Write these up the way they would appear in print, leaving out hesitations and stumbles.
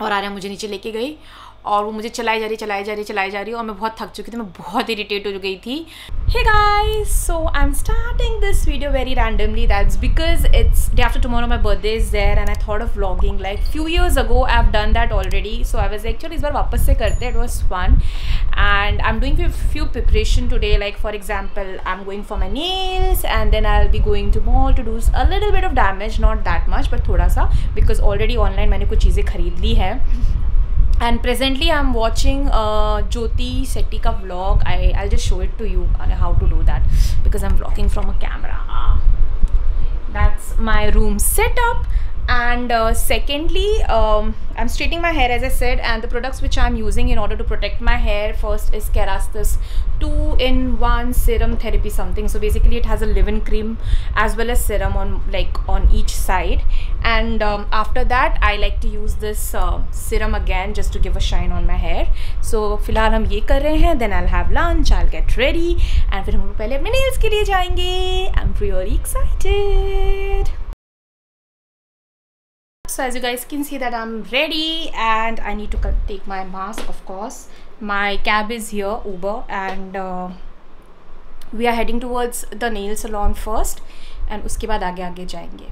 और आर्या मुझे नीचे लेके गई और वो मुझे चलाई जा रही और मैं बहुत थक चुकी थी, मैं बहुत इरिटेट हो गई थी. Hey guys, so I'm starting this video very randomly. That's because it's day after tomorrow, my birthday is there and I thought of vlogging. Like few years ago I've done that already, so I was like चलो इस बार वापस से करते हैं. It was fun and I'm doing few preparation today. Like for example, I'm going for my nails and then I'll be going to mall to do a little bit of damage, not that much but थोड़ा सा, because already online मैंने कुछ चीज़ें खरीद ली है. And presently I'm watching Jyoti Shetty ka vlog. I'll just show it to you how to do that because I'm vlogging from a camera. That's my room setup. And secondly, I'm straightening my hair as I said, and the products which I'm using in order to protect my hair, first is Kerastase 2-in-1 serum therapy something. So basically it has a leave-in cream as well as serum on each side. And after that I like to use this serum again just to give a shine on my hair. So फिलहाल हम ये कर रहे हैं, then I'll have lunch, I'll get ready and फिर हम पहले अपने nails के लिए जाएंगे. I'm really excited. So as you guys can see that I'm ready and I need to take my mask, of course. My cab is here, Uber, and we are heading towards the nail salon first and उसके बाद आगे जाएंगे.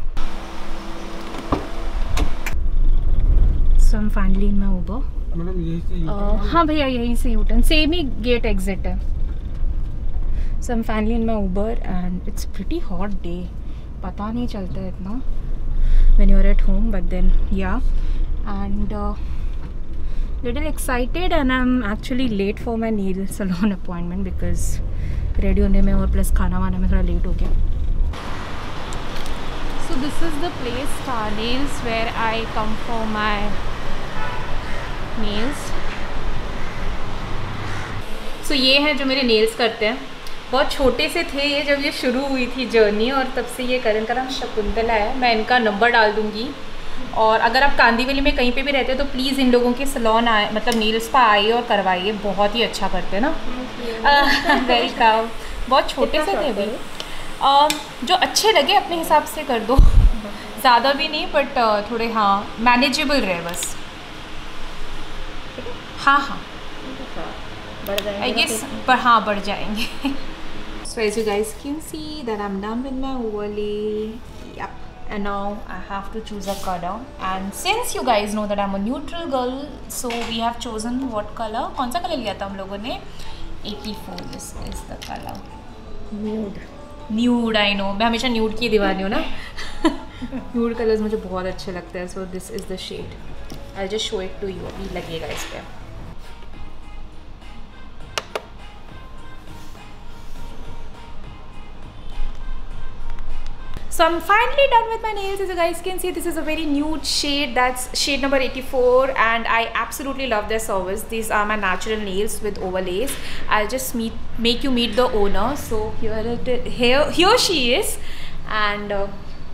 So I'm finally in my Uber. हाँ भैया यहीं से U-turn, same ही gate exit है. So I'm finally in my Uber and it's pretty hot day. पता नहीं चलता है इतना when you're at home, but then yeah, and little excited and I'm actually late for my nail salon appointment because ready होने में और plus खाना वाने में थोड़ा late हो गया. So this is the place, Star Nails, where I come for my nails. So ये हैं जो मेरे nails करते हैं. बहुत छोटे से थे ये जब ये शुरू हुई थी जर्नी, और तब से ये करण का नाम शकुंतला है. मैं इनका नंबर डाल दूँगी, और अगर आप कांदीवली में कहीं पे भी रहते हो तो प्लीज़ इन लोगों के सैलून आए, मतलब नेल्स पर आइए और करवाइए, बहुत ही अच्छा करते हैं ना. Very proud. बहुत छोटे से थे भाई, जो अच्छे लगे अपने हिसाब से कर दो, ज़्यादा भी नहीं बट थोड़े हाँ मैनेजेबल रहे बस. हाँ आई गेस, पर हाँ बढ़ जाएंगे. So as you guys can see that I'm done with my overlay. Yep. And now I have to choose a color. And since you guys know that I'm a neutral girl, so we have chosen what color? कौन सा colour लिया था हम लोगों ने? 84. This is the color. Nude. Nude, I know. मैं हमेशा nude की दीवानी हूँ ना. Nude colors मुझे बहुत अच्छे लगते हैं. So this is the shade. I'll just show it to you. अभी लगेगा इस पे. So I'm finally done with my nails. As you guys can see, this is a very nude shade. That's shade number 84 and I absolutely love their service. These are my natural nails with overlays. I'll just make you meet the owner. So here she is. And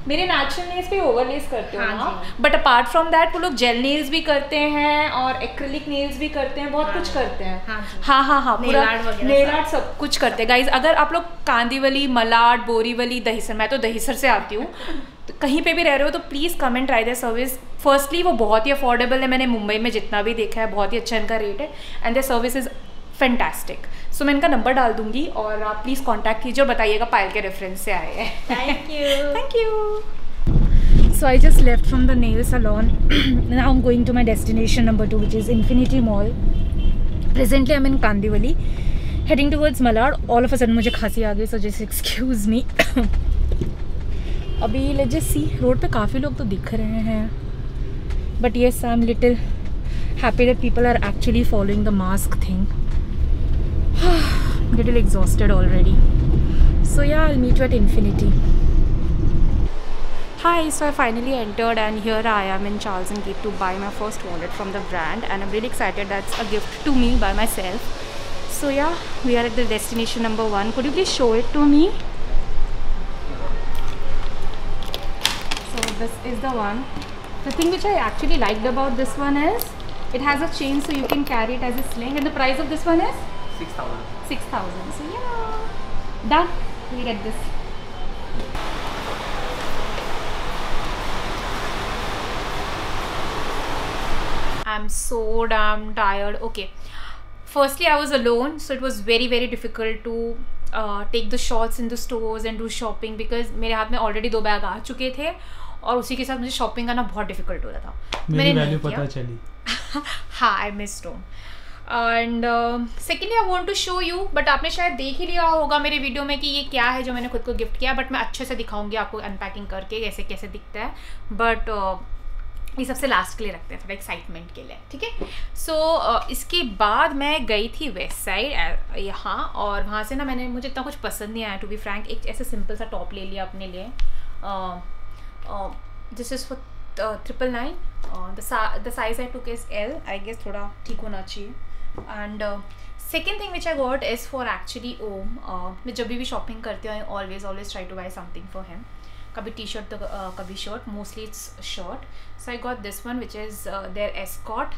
मेरे natural nails पे overlays करते हो ना, but apart from that वो लोग jail nails भी करते हैं और एक्रिलिक नेल्स भी करते हैं, बहुत कुछ करते हैं. हाँ पूरा नेल आर्ट सब कुछ करते हैं. गाइज अगर आप लोग कांदीवली, मलाड, बोरीवली, दहीसर, मैं तो दहीसर से आती हूँ, तो कहीं पे भी रह रहे हो तो please come and try their service. Firstly वो बहुत ही अफोर्डेबल है, मैंने मुंबई में जितना भी देखा है बहुत ही अच्छा इनका रेट है, and their service is fantastic. So मैं इनका नंबर डाल दूंगी और आप प्लीज़ कांटेक्ट कीजिए और बताइएगा पायल के रेफरेंस से आए हैं. Thank you. So I just left from the nail salon. Now I'm going to my destination number 2, which is Infinity Mall. Presently I'm in Kandivali, heading towards Malad. All of a sudden मुझे खांसी आ गई, so just excuse me. अभी let's just see. Road पे काफ़ी लोग तो दिख रहे हैं, but yes, I'm little happy that people are actually following the mask thing. Little exhausted already. So yeah, I'll meet you at Infinity. Hi, so I finally entered and here I am in Charles & Keith to buy my first wallet from the brand, and I'm really excited. That's a gift to me by myself. So yeah, we are at the destination number 1. Could you please show it to me? So this is the one. The thing which I actually liked about this one is it has a chain so you can carry it as a sling, and the price of this one is 6,000. 6,000. So yeah, done. We'll get this. I'm so damn tired. Okay, firstly I was alone, so it was very very difficult to take the shots in the stores and do shopping, because मेरे हाथ में already 2 bag आ चुके थे और उसी के साथ मुझे शॉपिंग करना बहुत डिफिकल्ट हो रहा था. मेरी वैल्यू पता चली. हाँ, I missed home. And secondly I want to show you, but आपने शायद देख ही लिया होगा मेरे वीडियो में कि ये क्या है जो मैंने खुद को गिफ्ट किया, बट मैं अच्छे से दिखाऊंगी आपको अनपैकिंग करके कैसे कैसे दिखता है. बट ये सबसे लास्ट के लिए रखते हैं, थोड़ा एक्साइटमेंट के लिए, ठीक है. सो इसके बाद मैं गई थी वेस्ट साइड यहाँ, और वहाँ से ना मैंने, मुझे इतना कुछ पसंद नहीं आया टू बी फ्रैंक. एक ऐसे सिंपल सा टॉप ले लिया अपने लिए. This is for 999. The size I took is L. I guess थोड़ा ठीक होना चाहिए. And second thing which I got is for actually Om. मैं जब भी शॉपिंग करती हूँ I always try to buy something for him. कभी टी शर्ट तो कभी shirt, mostly it's shirt. So I got this one which is their Ascot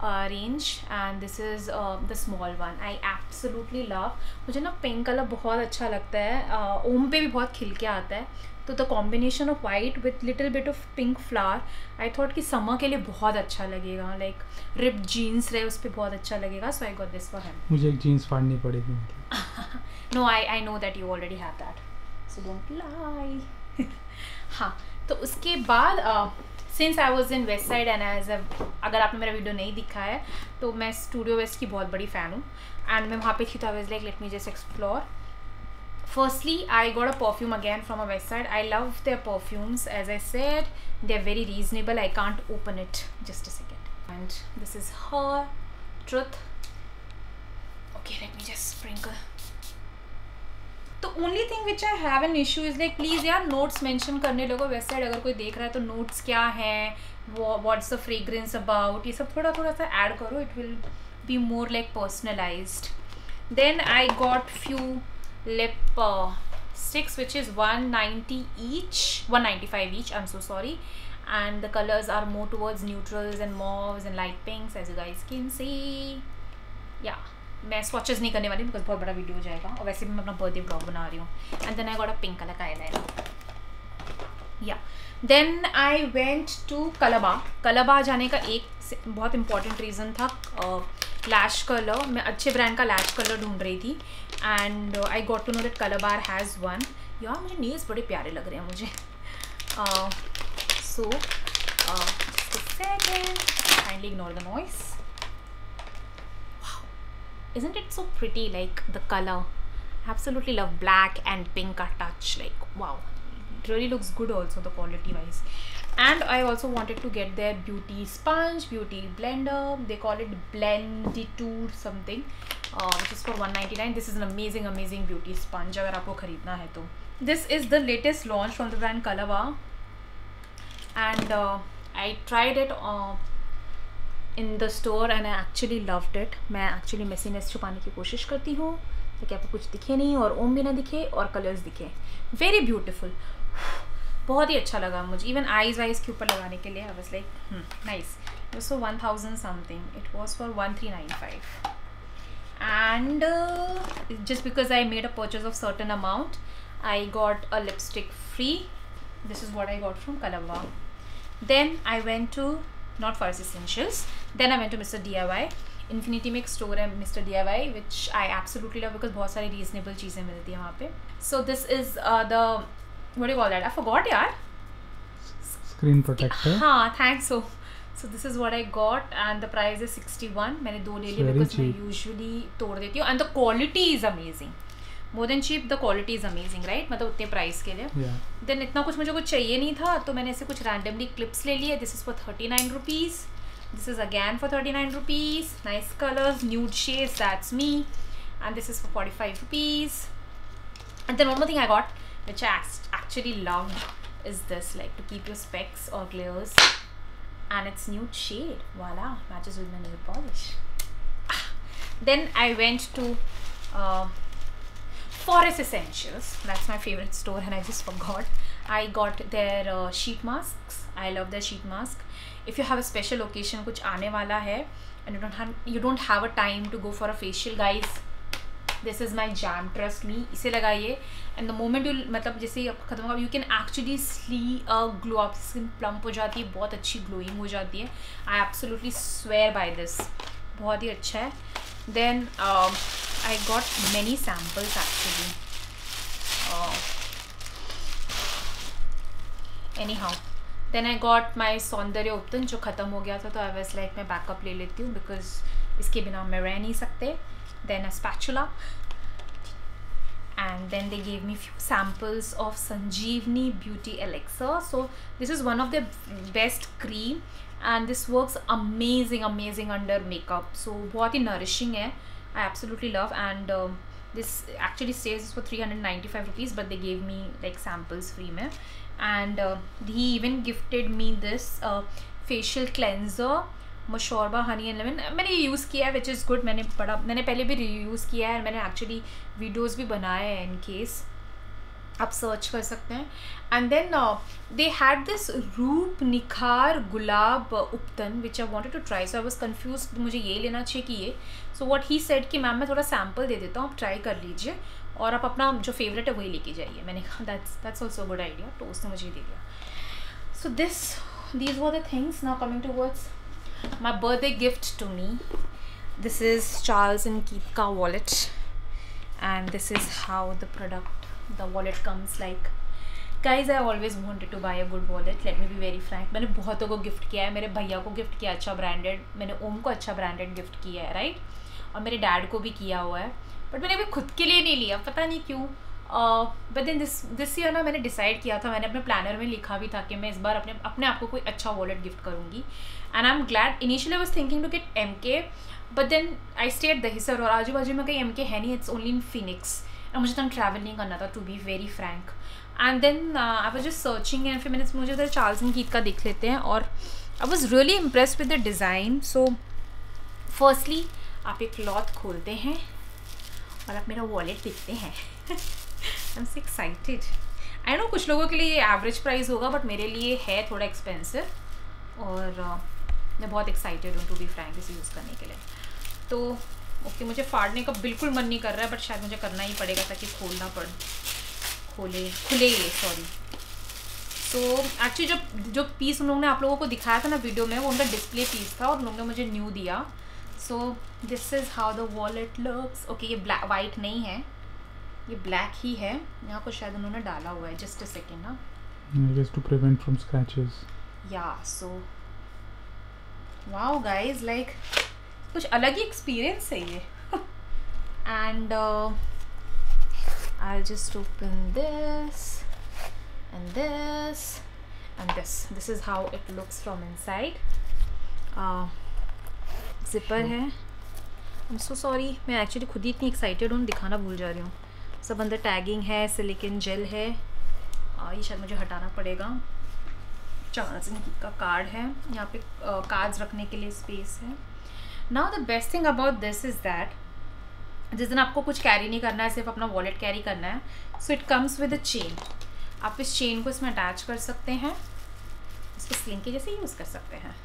range, and this is the small one. I absolutely love. मुझे ना pink colour बहुत अच्छा लगता है. ओम पे भी बहुत खिल के आता है, तो the combination of white with little bit of pink flower, I thought कि समर के लिए बहुत अच्छा लगेगा. लाइक रिप्ड जीन्स रहे उस पर बहुत अच्छा लगेगा. So I got this for him. मुझे एक जीन्स फाड़नी पड़ेगी. No, I know that you already have that, so don't lie. हाँ, तो उसके बाद since I was in Westside and अगर आपने मेरा वीडियो नहीं दिखा है तो मैं स्टूडियो वेस्ट की बहुत बड़ी फ़ैन हूँ. एंड मैं वहाँ पे थी, तो I was like let me just explore. Firstly, I got a perfume again from a west side. I love their perfumes. As I said, they're very reasonable. I can't open it. Just a second. And this is her Truth. Okay, let me just sprinkle. The only thing which I have an issue is like, please यार notes mention करने लोगों west side. अगर कोई देख रहा है तो notes क्या हैं, what's the fragrance about, ये सब थोड़ा थोड़ा सा add करो. It will be more like personalized. Then I got few lip sticks which is 195 each. I'm so sorry. And the colors are more towards neutrals and mauves and light pinks, as you guys can see. Yeah, मैं swatches नहीं करने वाली because बहुत बड़ा video हो जाएगा, और वैसे भी मैं अपना बर्थडे ब्लॉग बना रही हूँ. And then I got a pink color का eyeliner. Yeah. Then I went to Calabar जाने का एक बहुत important reason था. लैश कलर, मैं अच्छे ब्रांड का लैश कलर ढूंढ रही थी, and I got to know that Colorbar has one. यार मुझे नेल्स बड़े प्यारे लग रहे हैं मुझे. So second, kindly ignore the noise. Isn't it so pretty? Like the color, absolutely love black and pink का touch. Like wow, it really looks good also, the quality wise. And I also wanted to get their beauty sponge, beauty blender. They call it Blenditour something, which is for 199. This is an amazing beauty sponge अगर आपको खरीदना है तो. This is the latest launch from the brand Calabar, and I tried it in the store and I actually loved it. मैं actually messiness छुपाने की कोशिश करती हूँ ताकि आपको कुछ दिखे नहीं और ओम भी ना दिखे और कलर्स दिखे. Very beautiful. बहुत ही अच्छा लगा मुझे. इवन आईज वाइज के ऊपर लगाने के लिए I was like nice. It was for 1000 something. It was for 1395. And just because I made a purchase of certain amount I got a lipstick free. This is what I got from Calabar. Then I went to not forest essentials. Then I went to mister DIY. Infinity में एक store है mister DIY which I absolutely love because बहुत सारी reasonable चीज़ें मिलती हैं वहाँ पे. So this is the what do you call that? I forgot, yaar. Screen protector. हाँ, thanks. So this is what I got and the price is 61. मैंने 2 ले लिए because मैं usually तोड़ देती हूँ, and the quality is amazing. More than cheap, the quality is amazing, right? मतलब उतने प्राइस के लिए. Yeah. Then इतना कुछ मुझे कुछ चाहिए नहीं था, तो मैंने ऐसे कुछ randomly clips ले लिए. This is for 39 rupees. This is again for 39 rupees. Nice colors, nude shades. That's me. And this is for 45 rupees. And then one more thing I got, which I actually loved, is this, like to keep your specs or glares, and it's nude shade. Voila, matches with my nail polish. Then I went to Forest Essentials. That's my favorite store, and I just forgot. I got their sheet masks. I love their sheet mask. If you have a special occasion, कुछ आने वाला है, and you don't have a time to go for a facial, guys, this is my jam, trust me, इसे लगाइए and the moment you मतलब जैसे ही आपका खत्म होगा you can actually see a glow, आप स्किन प्लम्प हो जाती है, बहुत अच्छी ग्लोइंग हो जाती है. I absolutely swear by this, बहुत ही अच्छा है. Then I got many samples actually. Anyhow then I got my Saundarya Ubtan जो ख़त्म हो गया था, तो आई वाज लाइक मैं बैकअप ले लेती हूँ बिकॉज इसके बिना मैं रह नहीं सकते. Then a spatula and then they gave me few samples of Sanjeevani Beauty Elixir. So this is one of the best cream and this works amazing under makeup. So बहुत ही nourishing है, I absolutely love. And this actually stays for 395 rupees, but they gave me like samples free में. And he even gifted me this facial cleanser मशोरबा honey and lemon. मैंने ये use किया है which is good. मैंने पहले भी use किया है, मैंने एक्चुअली वीडियोज़ भी बनाए हैं इन केस, आप सर्च कर सकते हैं. And then they had this Roop Nikhar Gulab Ubtan which I wanted to try. So I was confuse मुझे ये लेना चाहिए कि ये. सो व्हाट ही सेड कि मैम मैं थोड़ा सैम्पल दे देता हूँ, आप ट्राई कर लीजिए और आप अपना जो फेवरेट है वही लेके जाइए. मैंने कहा दैट्स ऑल्सो गुड आइडिया, तो उसने मुझे दे दिया. So these were the things. Now coming towards my birthday gift to me. This is Charles & Keith ka wallet and this is how the wallet comes like. Guys, I always wanted to buy a good wallet, let me be very frank. मैंने बहुतों को gift किया है, मेरे भैया को gift किया अच्छा ब्रांडेड, मैंने ओम को अच्छा ब्रांडेड गिफ्ट किया है राइट, और मेरे डैड को भी किया हुआ है, बट मैंने अभी खुद के लिए नहीं लिया, पता नहीं क्यों. बट देन दिस ईयर ना मैंने डिसाइड किया था, मैंने अपने प्लानर में लिखा भी था कि मैं इस बार अपने आप को कोई अच्छा वॉलेट गिफ्ट करूँगी. And I am glad. Initially I was thinking to get MK, but then I stay at Dahisar और आजू बाजू में कहीं MK है नहीं, इट्स ओनली इन फिनिक्स. और मुझे तो ट्रैवल नहीं करना था to be very frank. And then I was just searching and फिर मैंने मुझे उधर चार्ल्स & कीथ का देख लेते हैं और I was really impressed with the design. So firstly आप एक क्लॉथ खोलते हैं और आप मेरा वॉलेट देखते हैं. I am so excited. I know कुछ लोगों के लिए ये एवरेज प्राइस होगा, बट मेरे लिए है थोड़ा एक्सपेंसिव और मैं बहुत एक्साइटेड हूँ टू बी फ्रैंक इसे यूज़ करने के लिए. तो ओके, मुझे फाड़ने का बिल्कुल मन नहीं कर रहा है, बट शायद मुझे करना ही पड़ेगा ताकि खुले ये सॉरी. तो एक्चुअली जो पीस उन लोगों ने आप लोगों को दिखाया था ना वीडियो में, वो उनका डिस्प्ले पीस था और उन लोगों ने मुझे न्यू दिया. So this is how the wallet looks. Okay, ये ब्लैक वाइट नहीं है, ये ब्लैक ही है. यहाँ को शायद उन्होंने डाला हुआ है. जस्ट अ सेकेंड ना, just to prevent from scratches. Yeah, so wow guys, like कुछ अलग ही एक्सपीरियंस है ये. And I'll just open this and this and this. This is how it looks from inside. Zipper है. I'm so sorry, मैं actually खुद ही इतनी excited हूँ, दिखाना भूल जा रही हूँ. सब अंदर टैगिंग है, सिलिकॉन जेल है. ये शायद मुझे हटाना पड़ेगा. चार्ल्स & कीथ का कार्ड है, यहाँ पे कार्ड्स रखने के लिए स्पेस है. Now the best thing about this is that जिस दिन आपको कुछ कैरी नहीं करना है, सिर्फ अपना वॉलेट कैरी करना है, so it comes with a chain. आप इस चेन को इसमें अटैच कर सकते हैं, इसको स्लिंग के जैसे यूज़ कर सकते हैं.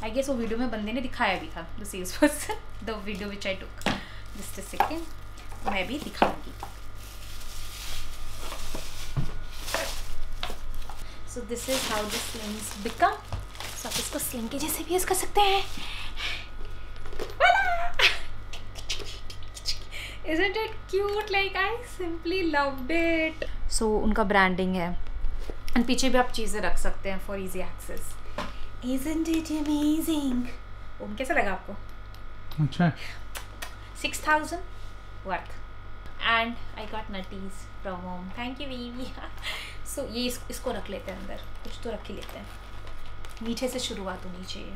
आई गेस वो वीडियो में बंदे ने दिखाया भी था, the sales person, the video which I took. Just a second, मैं भी दिखाऊंगी. So this is how the slings become. So आप इसको स्लिंग के जैसे भी यूज़ कर सकते हैं. Isn't it cute? Like I simply loved it. So उनका ब्रांडिंग है एंड पीछे भी आप चीज़ें रख सकते हैं for easy access. Isn't it amazing? Om कैसा लगा आपको? अच्छा. 6,000 worth. And I got nutties from home. Thank you baby. So ये इसको रख लेते हैं अंदर, कुछ तो रख ही लेते हैं. मीठे से शुरुआत होनी चाहिए.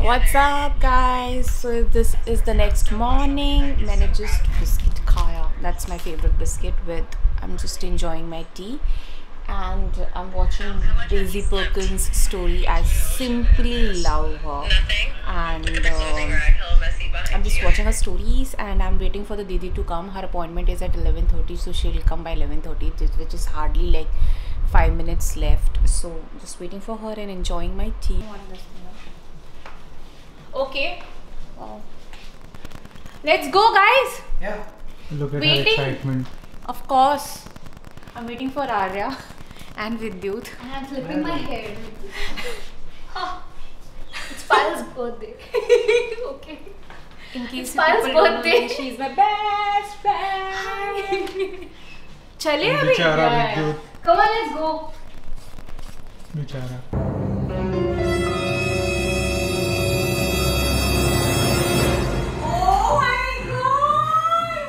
What's up guys? So this is the next morning. मैंने just biscuit खाया. That's my favorite biscuit with. I'm just enjoying my tea and I'm watching Daisy Perkins' story. I simply love her and I'm just watching her stories and I'm waiting for the Didi to come. Her appointment is at 11:30, so she'll come by 11:30, which is hardly like 5 minutes left. So just waiting for her and enjoying my tea. Okay. Let's go, guys. Yeah. Look at Waiting. her excitement. Of course. I'm waiting for Arya and Vidyut. And I'm flipping my hair. It's Payal's birthday. Okay. In case It's you Payal's people don't know birthday. me, she's my best friend. चले अभी. बेचारा Yeah, yeah. विद्युत, Come on, let's go. बेचारा. Oh my god!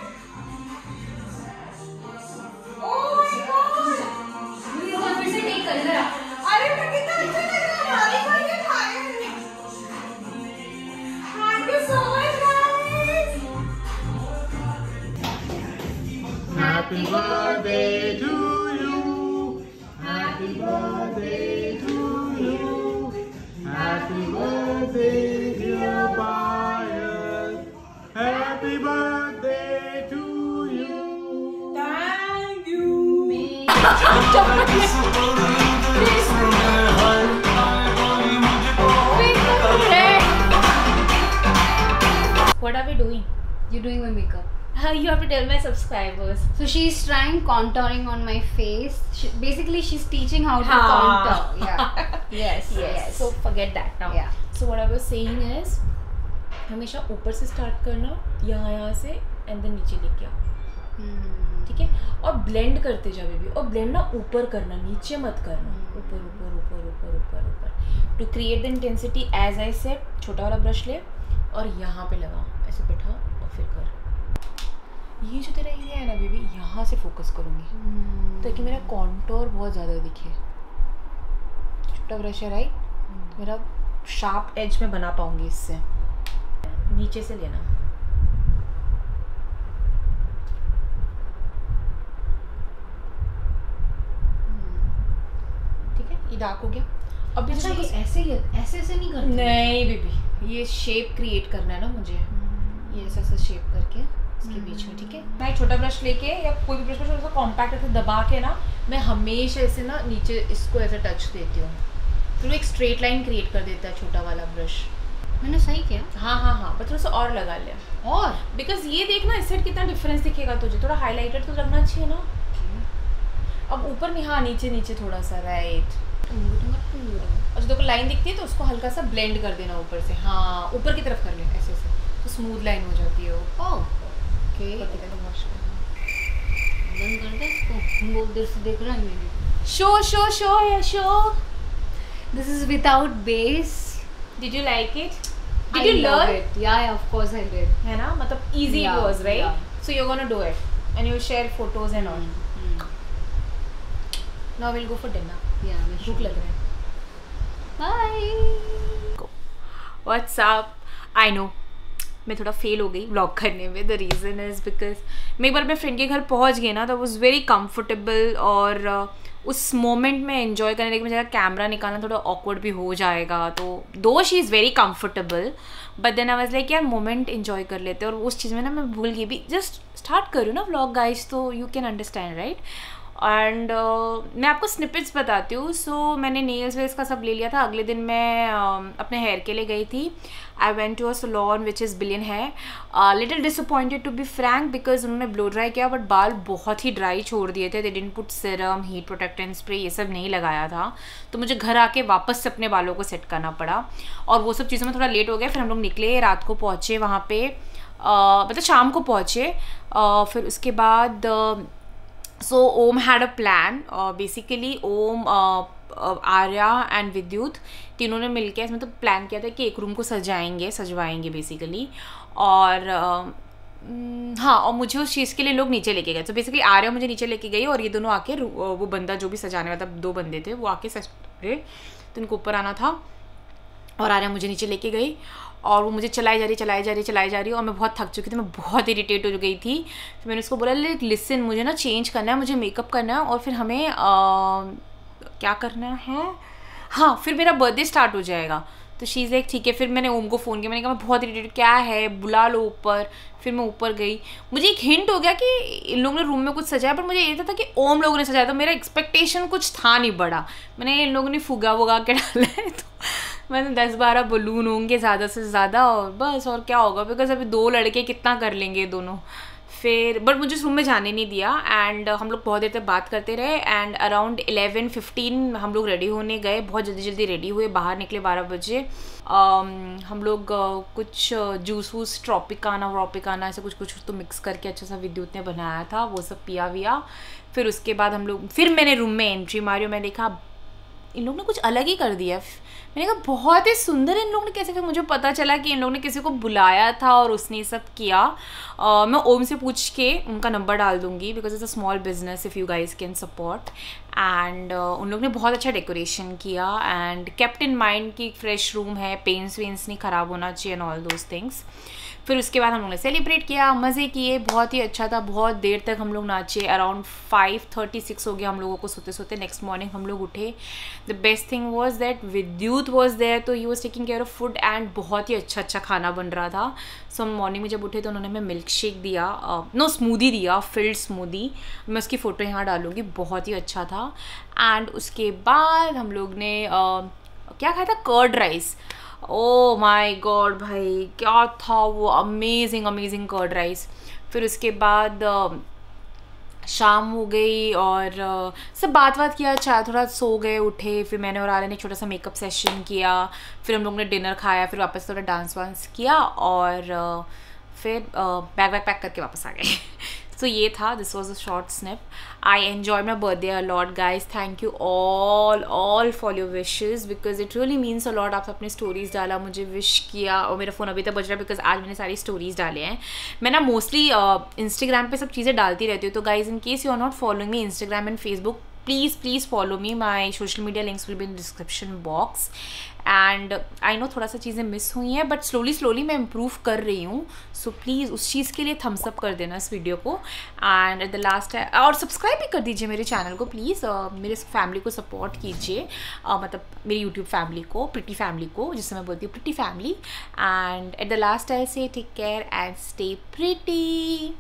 Oh my god! मुझे वहाँ फिर से take कर जरा. अरे मैं कितना अच्छा लग रहा है. हमारी घर के खाए. Thank you so much, guys. Happy birthday to you. Happy birthday to you. Happy birthday, dear Payal. Happy birthday to you. Thank you. What are we doing? You're doing my makeup. You have to tell my subscribers. So she's trying contouring on my face. Basically, she's teaching how to हाँ. contour. Yeah. Yes. Yes. So forget that now. Yeah. So what I was saying is, हमेशा ऊपर से start करना, यहाँ से and then नीचे लेके आओ. ठीक है. और ब्लेंड करते जाओ बेबी. और ब्लेंड ना ऊपर करना, नीचे मत करना. ऊपर ऊपर ऊपर ऊपर ऊपर ऊपर. To create the intensity as I said, छोटा वाला ब्रश ले और यहाँ पे लगाओ. ऐसे बैठा और फिर कर. ये जो तेरा एरिया है ना बेबी, यहाँ से फोकस करूँगी ताकि मेरा कॉन्टोर बहुत ज़्यादा दिखे. छोटा ब्रश है राइट. मेरा शार्प एज में बना पाऊँगी इससे. नीचे से लेना. ठीक है. ये डार्क हो गया. अभी अच्छा, जो ये ऐसे नहीं करते. नहीं बेबी, ये शेप क्रिएट करना है ना मुझे. ये ऐसा ऐसा शेप करके इसके बीच में. ठीक है. मैं एक छोटा ब्रश लेके या कोई भी ब्रश को थोड़ा सा कॉम्पैक्ट ऐसे दबा के ना, मैं हमेशा ऐसे ना नीचे इसको ऐसे टच देती हूँ. फिर वो एक स्ट्रेट लाइन क्रिएट कर देता है छोटा वाला ब्रश. मैंने सही किया. हाँ हाँ हाँ. बस थोड़ा सा और लगा लिया. और बिकॉज ये देखना इस साइड कितना डिफरेंस दिखेगा तुझे. थोड़ा हाईलाइटेड तो लगना चाहिए ना. अब ऊपर नहीं, हाँ नीचे नीचे थोड़ा सा. राइट. और जो देखो लाइन दिखती है तो उसको हल्का सा ब्लेंड कर देना ऊपर से. हाँ ऊपर की तरफ कर ले ऐसे ऐसे, तो स्मूथ लाइन हो जाती है वो. ओके. बंद कर दे इसको. बहुत देर से देख रहा है मैंने. Show. This is without base. Did you like it? I Did you love learn? it. Yeah, of course I did. है ना, मतलब easy Yeah, it was, right? yeah. So you're gonna do it and you'll share photos and all. Now we'll go for dinner. Yeah, भूख लग रहा है. Bye. What's up? I know मैं थोड़ा fail हो गई व्लॉग करने में. द रीज़न इज़ बिकॉज मैं एक बार अपने फ्रेंड के घर पहुंच गई ना, तो वॉज वेरी कंफर्टेबल और उस मोमेंट में एंजॉय करने के मुझे कैमरा निकालना थोड़ा ऑकवर्ड भी हो जाएगा. तो though she is very comfortable but then I was like यार मोमेंट एंजॉय कर लेते. और उस चीज़ में ना मैं भूल गई भी. जस्ट स्टार्ट करूँ ना व्लॉग गाइस, तो you can understand right. And मैं आपको स्निपेट्स बताती हूँ. सो मैंने नेल्स वेल्स का सब ले लिया था. अगले दिन मैं अपने हेयर के लिए गई थी. I went to a salon which is बिलियन है. Little disappointed to be frank because उन्होंने ब्लो ड्राई किया बट बाल बहुत ही ड्राई छोड़ दिए थे. They didn't put serum, heat protectant spray, ये सब नहीं लगाया था. तो मुझे घर आके वापस से अपने बालों को सेट करना पड़ा और वो सब चीज़ों में थोड़ा लेट हो गया. फिर हम लोग निकले, रात को पहुँचे वहाँ पे, मतलब शाम को पहुँचे. फिर उसके बाद So Om had a plan. Basically Om, Arya and विद्युत तीनों ने मिलकर इसमें तो प्लान किया था कि एक रूम को सजवाएंगे बेसिकली. और हाँ, और मुझे उस चीज़ के लिए लोग नीचे लेके गए. तो बेसिकली आर्या मुझे नीचे लेके गई और ये दोनों आके वो बंदा जो भी सजाने वाला था, 2 बंदे थे, वो आके सज रहे. तो उनको ऊपर आना था और आर्या मुझे नीचे लेके गई और वो मुझे चलाई जा रही और मैं बहुत थक चुकी थी. मैं बहुत इरिटेट हो गई थी. तो मैंने उसको बोला लिसन, मुझे ना चेंज करना है, मुझे मेकअप करना है और फिर हमें क्या करना है, हाँ फिर मेरा बर्थडे स्टार्ट हो जाएगा. तो शी इज़ लाइक ठीक है. फिर मैंने ओम को फ़ोन किया. मैंने कहा मैं बहुत इरिटेट, क्या है बुला लो ऊपर. फिर मैं ऊपर गई. मुझे एक हिंट हो गया कि इन लोगों ने रूम में कुछ सजाया, पर मुझे ये था कि ओम लोगों ने सजाया. तो मेरा एक्सपेक्टेशन कुछ था नहीं बड़ा. मैंने इन लोगों ने फुगा वुगा के डाला है. मतलब 10-12 बलून होंगे ज़्यादा से ज़्यादा, और बस, और क्या होगा, बिकॉज अभी 2 लड़के कितना कर लेंगे दोनों। फिर बट मुझे उस रूम में जाने नहीं दिया, एंड हम लोग बहुत देर तक बात करते रहे, एंड अराउंड 11:15 हम लोग रेडी होने गए, बहुत जल्दी जल्दी रेडी हुए, बाहर निकले 12 बजे। हम लोग कुछ जूस वूस ट्रॉपिकाना ऐसे कुछ तो मिक्स करके अच्छा सा विद्युत ने बनाया था, वो सब पिया विया। फिर उसके बाद मैंने रूम में एंट्री मारी और मैं देखा इन लोग ने कुछ अलग ही कर दिया। मैंने कहा बहुत ही सुंदर इन लोग ने कैसे, फिर मुझे पता चला कि इन लोग ने किसी को बुलाया था और उसने ये सब किया। मैं ओम से पूछ के उनका नंबर डाल दूँगी, because it's a small business if you guys can support. And उन लोग ने बहुत अच्छा डेकोरेशन किया, एंड केप्ट इन माइंड कि फ्रेश रूम है, पेंट्स वेंट्स नहीं ख़राब होना चाहिए एंड ऑल दोज थिंग्स। फिर उसके बाद हम लोग ने सेलिब्रेट किया, मज़े किए, बहुत ही अच्छा था, बहुत देर तक हम लोग नाचे। अराउंड 5:36 हो गया हम लोगों को सोते सोते। नेक्स्ट मॉर्निंग हम लोग उठे। The best thing was that विद्युत वॉज देयर, तो he was taking care of food, and बहुत ही अच्छा खाना बन रहा था। सो हम मॉर्निंग में जब उठे तो उन्होंने हमें मिल्क शेक दिया, स्मूदी दिया, फिल्ड स्मूदी। मैं उसकी फ़ोटो यहाँ डालूँगी, बहुत ही अच्छा था। एंड उसके बाद हम लोग ने क्या खाया था, curd rice. Oh my god भाई, क्या था वो, अमेजिंग कर्ड राइस। फिर उसके बाद शाम हो गई और सब बात किया, चाय थोड़ा सो गए, उठे। फिर मैंने और आर्या ने छोटा सा मेकअप सेशन किया, फिर हम लोग ने डिनर खाया, फिर वापस थोड़ा डांस वांस किया, और फिर बैग पैक करके वापस आ गए। सो ये था, this was a short snip. I enjoy my birthday a lot guys, thank you all for your wishes, because it really means a lot. आप अपने स्टोरीज़ डाला, मुझे विश किया, और मेरा फ़ोन अभी तक बज रहा है बिकॉज आज मैंने सारी स्टोरीज़ डाले हैं। मैं ना मोस्टली इंस्टाग्राम पे सब चीज़ें डालती रहती हूँ, तो guys in case you are not following me Instagram and Facebook, please follow me. My social media links will be in description box. And I know थोड़ा सा चीज़ें मिस हुई हैं, बट स्लोली मैं इम्प्रूव कर रही हूँ। सो प्लीज़ उस चीज़ के लिए थम्स अप कर देना इस वीडियो को। एंड एट द लास्ट और सब्सक्राइब भी कर दीजिए मेरे चैनल को प्लीज़। मेरे फैमिली को सपोर्ट कीजिए, मतलब मेरी यूट्यूब फैमिली को, प्रिटी फैमिली को, जिससे मैं बोलती हूँ pretty family. And at the last I say take care and stay pretty.